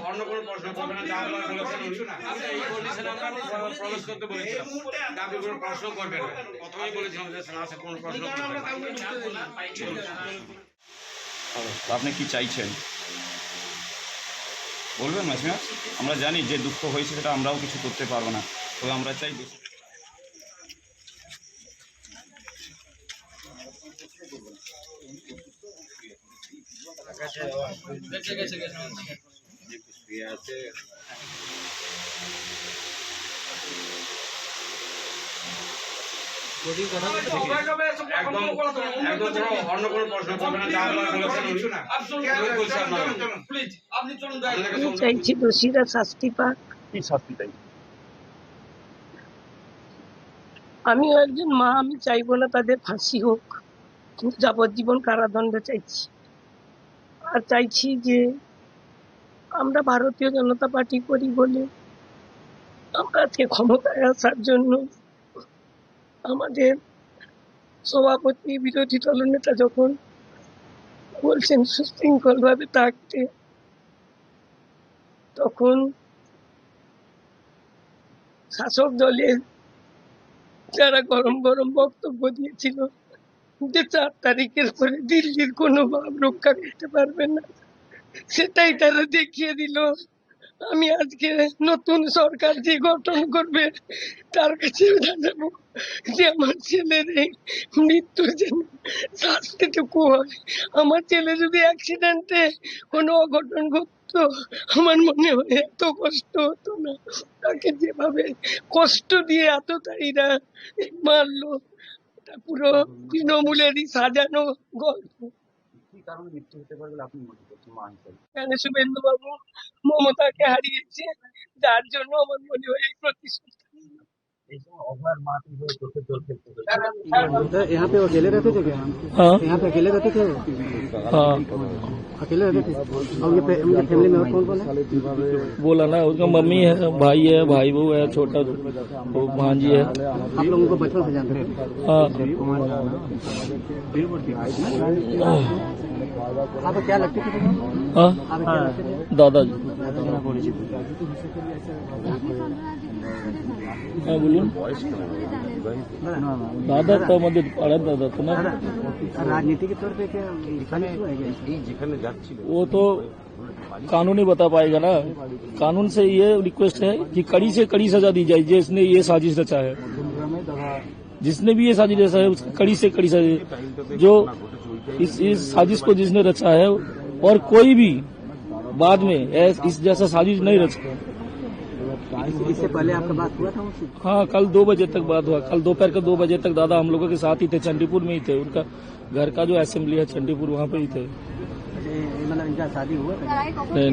অন্য কোনো প্রশ্ন করবে না, যা আমরা বলেছেন এই কন্ডিশনে আমরা প্রবেশ করতে বলেছিলাম, আপনি কোনো প্রশ্ন করবেন না। প্রথমেই বলেছিলাম যে স্যার কোনো প্রশ্ন করবেন না। আপনি কি চাইছেন বলবেন মাসিমা? আমরা জানি যে দুঃখ হয়েছে সেটা আমরাও কিছু করতে পারবো না, তবে আমরা চাই অন্য কোনো প্রশ্ন করবে না, যা আমরা বলেছেন আমি চাইছি দোষীরা শাস্তি পাক। কি শাস্তি চাই? আমিও একজন মা, আমি চাইবো না তাদের ফাঁসি হোক, কিন্তু যাবজ্জীবন কারাদণ্ড চাইছি। আর চাইছি যে আমরা ভারতীয় জনতা পার্টি করি বলে আমরা আজকে ক্ষমতায় আসার জন্য আমাদের সভাপতি বিরোধী দলনেতা যখন বলছেন সুশৃঙ্খল ভাবে থাকতে, তখন শাসক দলের যারা গরম গরম বক্তব্য দিয়েছিল যে 4 তারিখের পরে দিল্লির কোনো ভাব রক্ষা করতে পারবে না, সেটাই তারা দেখিয়ে দিল। আমি আজকে নতুন সরকার যে গঠন করবে তার কাছে জানাবো যে আমার ছেলের এই মৃত্যুর জন্য শাস্তিটুকু হয়। আমার ছেলে যদি অ্যাক্সিডেন্টে কোনো অঘটন ঘটতো, আমার মনে হয় এত কষ্ট হতো না। তাকে যেভাবে কষ্ট দিয়ে এতটাইরা মারলো, এটা পুরো তৃণমূলেরই সাজানো গল্প। কি কারণে মৃত্যু হতে পারে বলে আপনি মনে করছেন মা হিসেবে? এখানে শুভেন্দু বাবু মমতাকে হারিয়েছে, যার জন্য আমার মনে হয় এই প্রতিশোধ। এই সময় অভয়ের মা কিভাবে চোখে জল ফেলতে यहाँ पे अकेले रहते थे क्या? हाँ यहाँ पे अकेले रहते थे? हाँ, अकेले रहते थे। और ये उनके फैमिली में और कौन कौन है? बोला ना, उसका मम्मी है, भाई है, भाई बहू है, छोटा वो भांजी है। आप लोग उनको बचपन से जानते थे? हाँ, आप क्या लगते थे? हाँ, आप क्या लगते थे? दादाजी। হ্যাঁ বলুন। দাদা তো আমাদের পাড়ার দাদা তো না। राजनीति के तौर पे क्या दिखाने हुआ है क्या? वो तो कानून ही बता पाएगा ना। कानून से ये रिक्वेस्ट है कि कड़ी से कड़ी सजा दी जाए जिसने ये साजिश रचा है, जिसने भी ये साजिश रचा है उसकी कड़ी से कड़ी सजा, जो इस साजिश को जिसने रचा है, और कोई भी बाद में इस जैसा साजिश नहीं रचा। इससे पहले आपका बात हुआ था उनसे? हाँ, कल 2 बजे तक बात हुआ। कल दोपहर के 2 बजे तक दादा हम लोगों के साथ ही थे, चंडीपुर में ही थे। उनका घर का जो असेंबली है चंडीपुर, वहाँ पे ही थे। मतलब इनका शादी हुआ था? नहीं,